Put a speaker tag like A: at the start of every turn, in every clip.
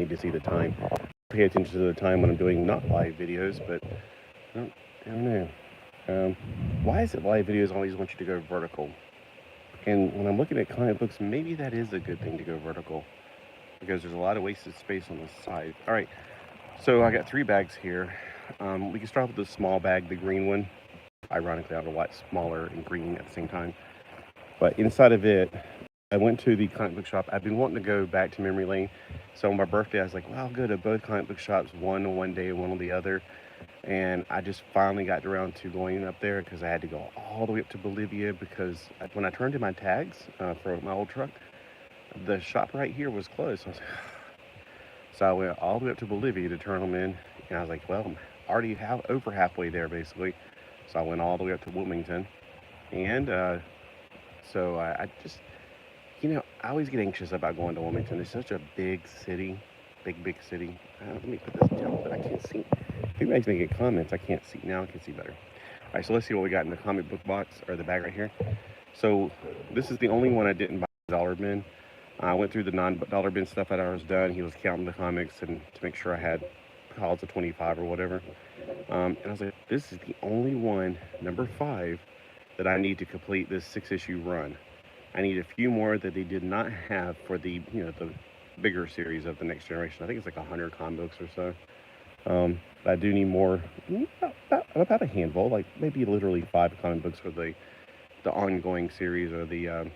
A: need to see the time. Pay attention to the time when I'm doing not live videos, but I don't know. Why is it live videos always want you to go vertical? And when I'm looking at comic books, maybe that is a good thing to go vertical, because there's a lot of wasted space on the side. All right, so I got 3 bags here. We can start with the small bag, the green one. Ironically, I don't know why it's smaller and green at the same time. But inside of it, I went to the comic book shop. I've been wanting to go back to memory lane. So on my birthday, I was like, well, I'll go to both comic book shops, one on one day and one on the other. And I just finally got around to going up there because I had to go all the way up to Bolivia, because when I turned in my tags for my old truck, the shop right here was closed. So I went all the way up to Bolivia to turn them in. And I was like, well, I'm already over halfway there, basically. So I went all the way up to Wilmington. And so I just, I always get anxious about going to Wilmington. It's such a big city, big city. Let me put this down, but I can't see. If anybody's making comments, I can't see. Now I can see better. All right, so let's see what we got in the comic book box, or the bag right here. So this is the only one I didn't buy at the dollar bin. I went through the non-dollar bin stuff that I was done. He was counting the comics and to make sure I had piles of 25 or whatever. And I was like, this is the only one, number 5, that I need to complete this 6-issue run. I need a few more that they did not have for the, the bigger series of the Next Generation. I think it's like 100 comic books or so. But I do need more, about a handful, like maybe literally 5 comic books for the ongoing series, or the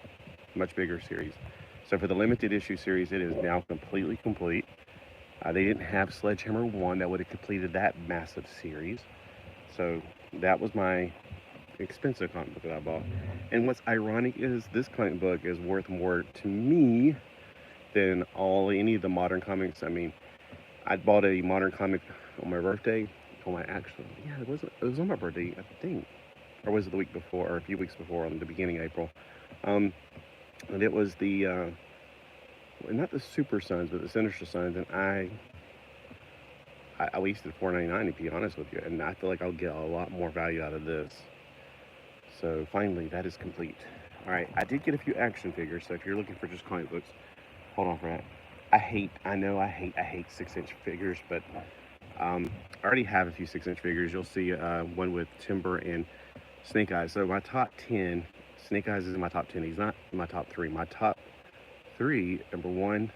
A: much bigger series. So for the limited issue series, it is now completely complete. They didn't have Sledgehammer 1 that would have completed that massive series. So that was my expensive comic book that I bought. And what's ironic is this comic book is worth more to me than any of the modern comics. I mean, I bought a modern comic on my birthday. It was on my birthday, I think. Or was it the week before, or a few weeks before, on the beginning of April. And it was the, not the Super Sons, but the Sinister Sons, and I wasted $4.99 to be honest with you, and I feel like I'll get a lot more value out of this. So finally, that is complete. All right, I did get a few action figures, so if you're looking for just comic books, hold on for that. I hate 6-inch figures, but I already have a few 6-inch figures. You'll see one with Timber and Snake Eyes. So my top 10, Snake Eyes is in my top 10. He's not in my top 3. My top 3, number 1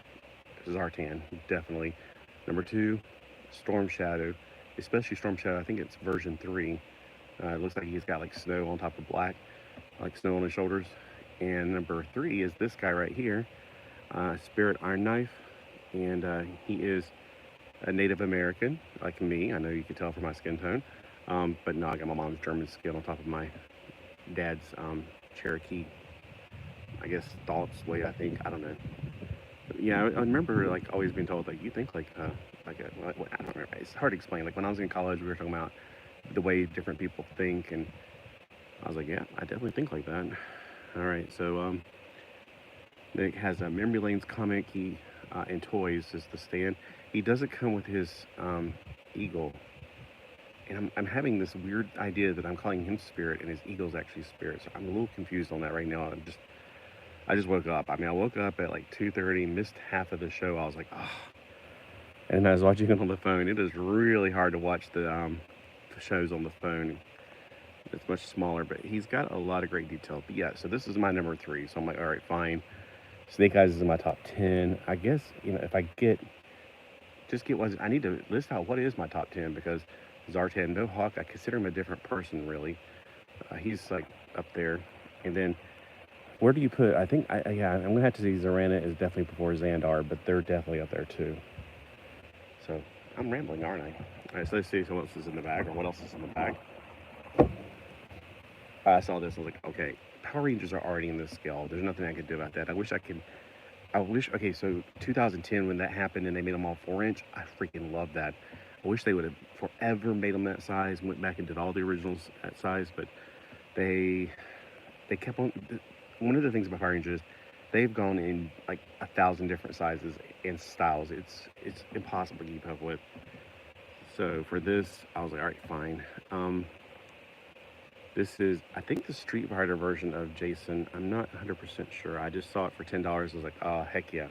A: is Zartan, definitely. Number 2, Storm Shadow, especially Storm Shadow. I think it's version 3. It looks like he's got like snow on top of black, like snow on his shoulders. And number 3 is this guy right here, Spirit Iron Knife, and he is a Native American like me. I know you can tell from my skin tone, but no, I got my mom's German skin on top of my dad's Cherokee, I guess, thoughts way, I think. I don't know. But yeah, I remember like always being told like, you think like I don't remember. It's hard to explain. Like when I was in college, we were talking about the way different people think, and I was like, yeah, I definitely think like that. All right, so it has a Memory Lane's comic. And toys is the stand. He doesn't come with his eagle, and I'm having this weird idea that I'm calling him Spirit and his eagle's actually Spirit. So I'm a little confused on that right now. I just woke up. I mean, I woke up at like 2:30, missed half of the show. I was like, oh. And I was watching it on the phone. It is really hard to watch the shows on the phone. It's much smaller, but he's got a lot of great detail. But yeah, so this is my number 3. So I'm like, all right, fine. Snake Eyes is in my top 10. I guess, if I just get one, I need to list out what is my top 10, because Zartan, no Hawk, I consider him a different person, really. He's like up there. And then, where do you put, I think, I'm going to have to say Zorana is definitely before Xandar, but they're definitely up there too. So, I'm rambling, aren't I? All right, so let's see what else is in the bag, or what else is in the bag. I saw this, I was like, okay, Power Rangers are already in this scale. There's nothing I could do about that. Okay, so 2010, when that happened and they made them all 4-inch, I freaking love that. I wish they would have forever made them that size, went back and did all the originals that size, but they kept on. One of the things about Power Rangers, they've gone in like 1,000 different sizes and styles. It's impossible to keep up with. So for this, I was like, all right, fine. This is, I think, the Street Fighter version of Jason. I'm not 100% sure. I just saw it for $10. I was like, oh, heck yeah.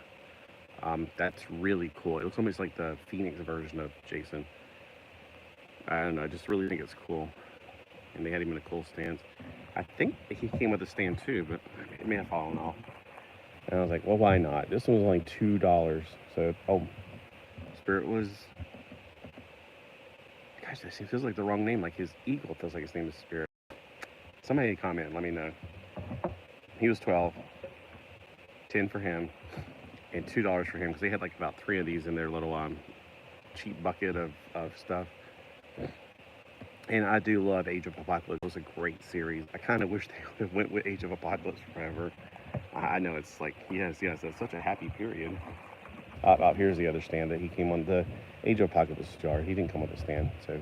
A: That's really cool. It looks almost like the Phoenix version of Jason. I don't know, I just really think it's cool. And they had him in a cool stance. I think he came with a stand too, but it may have fallen off. And I was like, well, why not? This one was only $2. So, oh, Spirit was, gosh, this feels like the wrong name. Like his eagle feels like his name is Spirit. Somebody comment, let me know. He was 12, 10 for him, and $2 for him, because they had like about 3 of these in their little cheap bucket of stuff. And I do love Age of Apocalypse. It was a great series. I kind of wish they went with Age of Apocalypse forever. I know it's like, yes, it's such a happy period. Here's the other stand that he came on, the Age of Apocalypse jar. He didn't come with a stand. So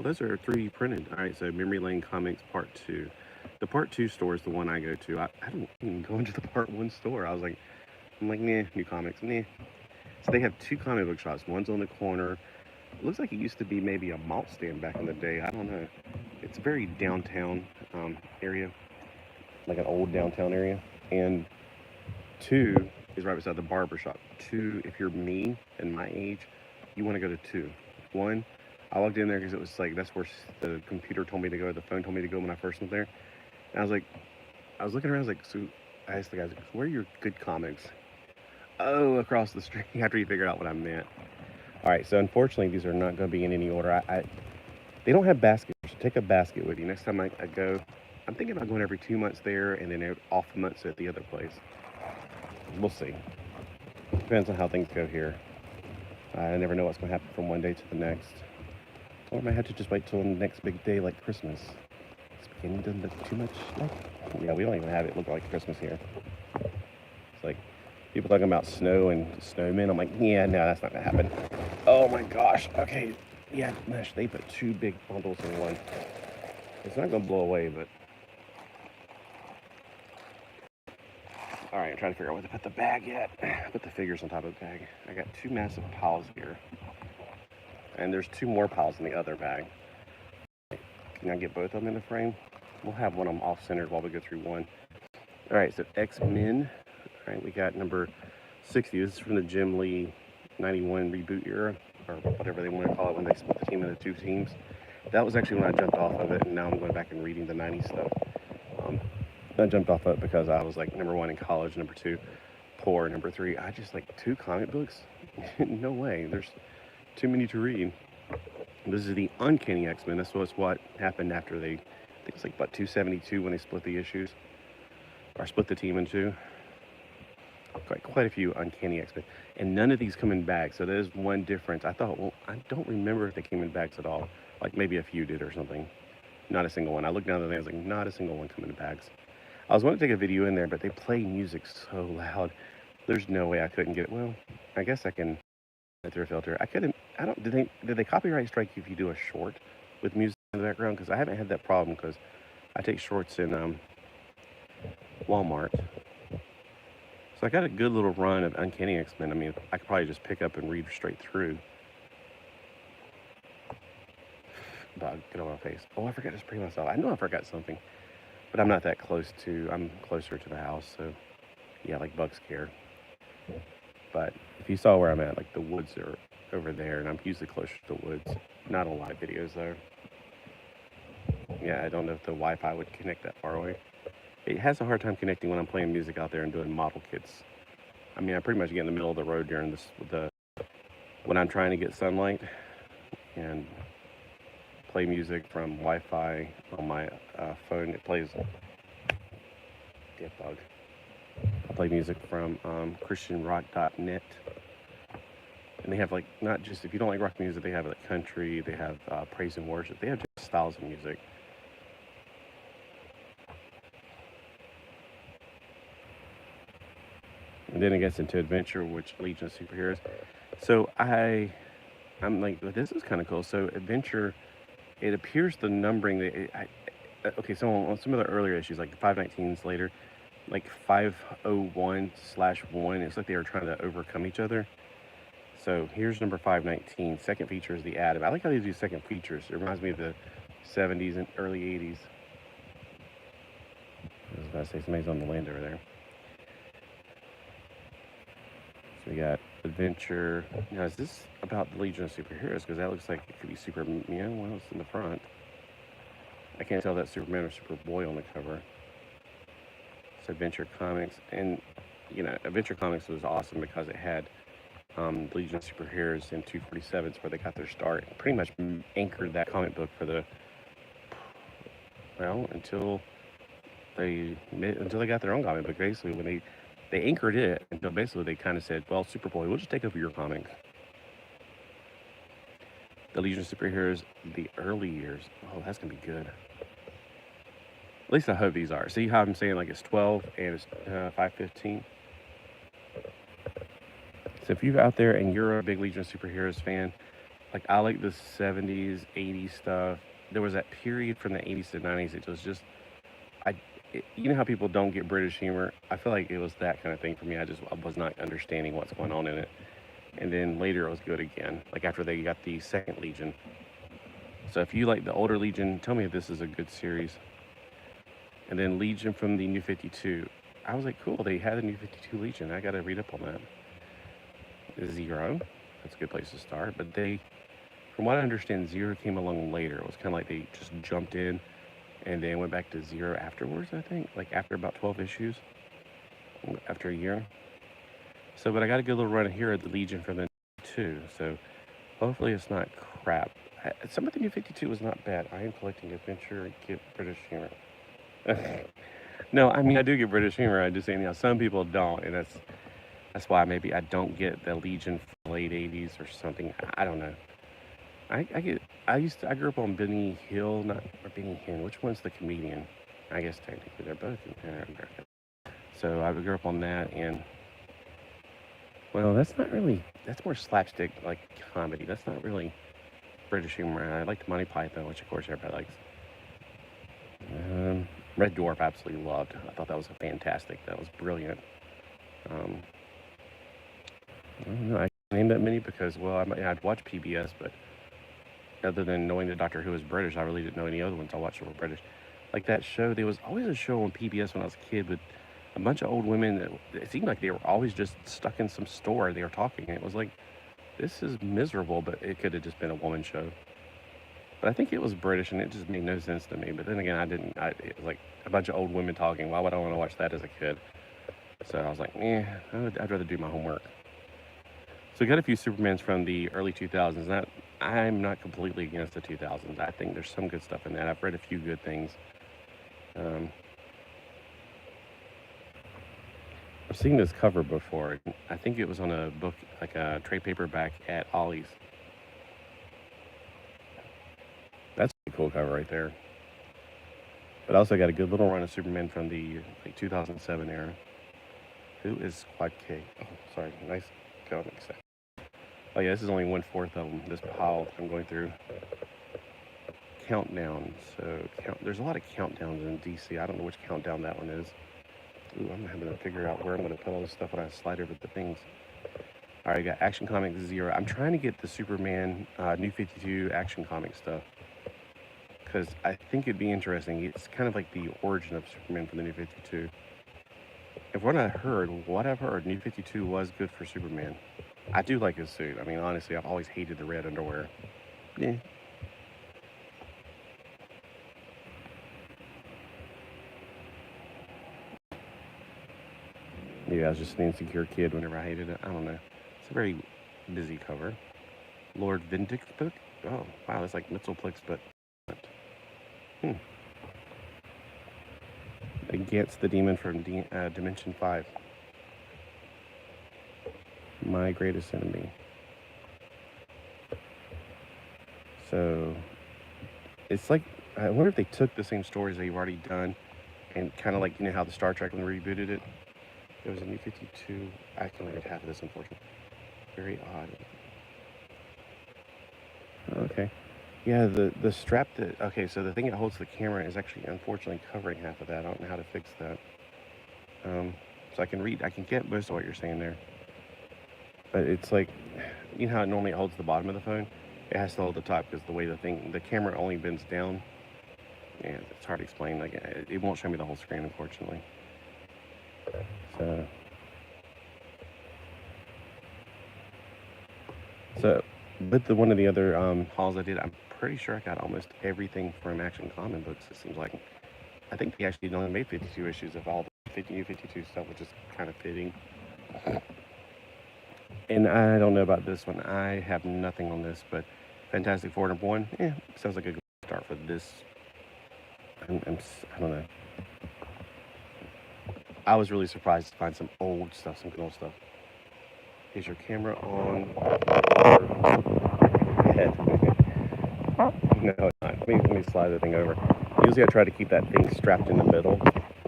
A: those are 3D printed. All right, so Memory Lane Comics Part 2. The Part 2 store is the one I go to. I don't even go into the Part 1 store. I'm like, nah, new comics, nah. So they have 2 comic book shops. One's on the corner. It looks like it used to be maybe a malt stand back in the day. I don't know. It's a very downtown area, like an old downtown area. And 2 is right beside the barber shop. 2, if you're me and my age, you want to go to 2. 1, I walked in there because it was like, that's where the computer told me to go, the phone told me to go when I first went there. And I was looking around, I was like, so I asked the guys, where are your good comics? Oh, across the street, after you figured out what I meant. All right, so unfortunately, these are not going to be in any order. They don't have baskets. So take a basket with you. Next time I go, I'm thinking about going every 2 months there and then off months at the other place. We'll see. Depends on how things go here. I never know what's going to happen from one day to the next. Or I might have to just wait till the next big day like Christmas. It's beginning to look too much like... Yeah, we don't even have it look like Christmas here. It's like... People talking about snow and snowmen. I'm like, yeah, no, that's not gonna happen. Oh my gosh. Okay. Yeah, gosh, they put 2 big bundles in one. It's not gonna blow away, but. All right, I'm trying to figure out where to put the bag yet. Put the figures on top of the bag. I got 2 massive piles here. And there's 2 more piles in the other bag. Can I get both of them in the frame? We'll have one of them off-centered while we go through one. All right, so X-Men. All right, we got number 60. This is from the Jim Lee 91 reboot era, or whatever they want to call it when they split the team into 2 teams. That was actually when I jumped off of it, and now I'm going back and reading the 90s stuff. I jumped off of it because I was like, number 1 in college, number 2, poor, number 3. I just like 2 comic books? No way. There's too many to read. This is the Uncanny X-Men. This was what happened after they, I think it's like about 272 when they split the issues, or split the team in 2. Quite a few Uncanny X-Men, and none of these come in bags, so there's one difference. I thought, well, I don't remember if they came in bags at all. Like maybe a few did or something. Not a single one. I looked down at the thing, I was like, not a single one come in bags. I was wanting to take a video in there, but they play music so loud. There's no way I couldn't get it. Well, I guess I can get through a filter. I couldn't. I don't. Did they copyright strike you if you do a short with music in the background? Because I haven't had that problem because I take shorts in Walmart. So I got a good little run of Uncanny X-Men. I mean, I could probably just pick up and read straight through. Bug, get on my face. Oh, I forgot to spray myself. I know I forgot something. But I'm not that close to, I'm closer to the house, so yeah, like bugs care. But if you saw where I'm at, like the woods are over there, and I'm usually closer to the woods. Not a lot of videos though. Yeah, I don't know if the Wi-Fi would connect that far away. It has a hard time connecting when I'm playing music out there and doing model kits. I mean, I pretty much get in the middle of the road during this, when I'm trying to get sunlight and play music from Wi-Fi on my phone. It plays, get bug. I play music from christianrock.net. And they have like, not just, if you don't like rock music, they have like country, they have praise and worship. They have just styles of music. And then it gets into adventure, which Legion of Superheroes. So I'm like, well, this is kind of cool. So adventure, it appears the numbering, okay, so on some of the earlier issues, like the 519s later, like 501/1, it's like they were trying to overcome each other. So here's number 519. Second feature is the Adam. I like how they do second features. It reminds me of the 70s and early 80s. I was about to say somebody's on the land over there. So we got adventure. Now, is this about the Legion of Superheroes? Because that looks like it could be Superman. Well, it's in the front. I can't tell if that's Superman or Superboy on the cover. It's Adventure Comics. And, you know, Adventure Comics was awesome because it had Legion of Superheroes in 247s where they got their start. It pretty much anchored that comic book for the, well, until they got their own comic book. Basically, when they anchored it until basically they kind of said, well, Superboy, we'll just take over your comics. The Legion of Superheroes, the early years. Oh, that's going to be good. At least I hope these are. See how I'm saying like it's 12 and it's 515? So if you're out there and you're a big Legion of Superheroes fan, like I like the 70s, 80s stuff. There was that period from the 80s to 90s. It was just, you know how people don't get British humor? I feel like it was that kind of thing for me. I was not understanding what's going on in it. And then later it was good again, like after they got the second Legion. So if you like the older Legion, tell me if this is a good series. And then Legion from the New 52. I was like, cool, they had a New 52 Legion. I got to read up on that. Zero. That's a good place to start. But from what I understand, Zero came along later. It was kind of like they just jumped in and then went back to Zero afterwards, I think. Like after about 12 issues. After a year. So, but I got a good little run here at the Legion from the 2. So, hopefully it's not crap. Some of the New 52 was not bad. I am collecting adventure and get British humor. No, I mean, I do get British humor. I just say, you know, some people don't. And that's why maybe I don't get the Legion from the late 80s or something. I don't know. I grew up on Benny Hill, or Benny Hinn. Which one's the comedian? I guess technically they're both in America. So I grew up on that, and well, that's more slapstick, like comedy. That's not really British humor. I like Monty Python, which of course everybody likes. Red Dwarf, absolutely loved. I thought that was fantastic. That was brilliant. I don't know. I named that many because, well, I'd watch PBS, but other than knowing that Doctor Who is British, I really didn't know any other ones I watched that were British. Like that show, there was always a show on PBS when I was a kid with a bunch of old women that it seemed like they were always just stuck in some store. They were talking, and it was like, this is miserable, but it could have just been a woman show. But I think it was British, and it just made no sense to me. But then again, it was like a bunch of old women talking. Why would I want to watch that as a kid? So I was like, I'd rather do my homework. So we got a few Supermans from the early 2000s. I'm not completely against the 2000s. I think there's some good stuff in that. I've read a few good things. I've seen this cover before. I think it was on a book, like a trade paperback at Ollie's. That's a cool cover right there. But I also got a good little run of Superman from the 2007 era. Who is Quad K? Oh, sorry. Nice comic set. Oh yeah, this is only 1/4 of them. This pile I'm going through. Countdown. So there's a lot of countdowns in DC. I don't know which countdown that one is. Ooh, I'm having to figure out where I'm going to put all this stuff when I slide over the things. All right, I got Action Comics 0. I'm trying to get the Superman New 52 Action Comic stuff because I think it'd be interesting. It's kind of like the origin of Superman from the New 52. And what I've heard, New 52 was good for Superman. I do like his suit. I mean, honestly, I've always hated the red underwear. Yeah. Maybe I was just an insecure kid whenever I hated it. I don't know. It's a very busy cover. Lord Vindict's book? Oh, wow, that's like Mitzelplix, but... Against the demon from Dimension 5. My greatest enemy. So, it's like... I wonder if they took the same stories they've already done and kind of like, you know how the Star Trek when they rebooted it? There was a New 52. I can only read half of this, unfortunately. Very odd. Okay. Yeah, the strap that... Okay, so the thing that holds the camera is actually, unfortunately, covering half of that. I don't know how to fix that. So I can get most of what you're saying there. But it's like, you know how it normally holds the bottom of the phone? It has to hold the top because the way the camera only bends down. Yeah, it's hard to explain. Like, it won't show me the whole screen, unfortunately. So, So, with one of the other hauls I did, I'm pretty sure I got almost everything from Action Common Books. It seems like I think they actually only made 52 issues of all the 52 stuff, which is kind of fitting. And I don't know about this one. I have nothing on this, but Fantastic Four #1, sounds like a good start for this. I don't know. I was really surprised to find some old stuff, some good old stuff. Is your camera on your head? No, it's not. Let me slide the thing over. Usually I try to keep that thing strapped in the middle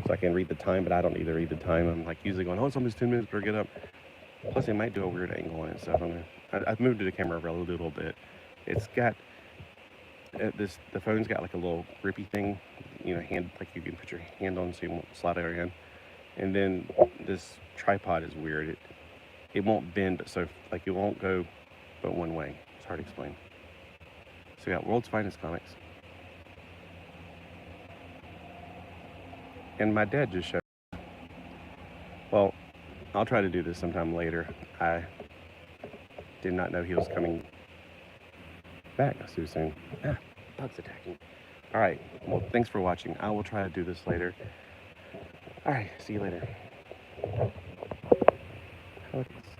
A: so I can read the time, but I don't need to read the time. I'm like usually going, oh, it's almost 10 minutes, better get up. Plus, it might do a weird angle on it, so I don't know. I've moved the camera over a little bit. It's got the phone's got like a little grippy thing, hand, like you can put your hand on so you won't slide out of your hand. And then this tripod is weird. It won't bend, so like it won't go but one way. It's hard to explain. So we got World's Finest Comics. And my dad just showed. Well, I'll try to do this sometime later. I did not know he was coming back so soon. Bugs attacking. All right. Well, thanks for watching. I will try to do this later. All right. See you later. How it is.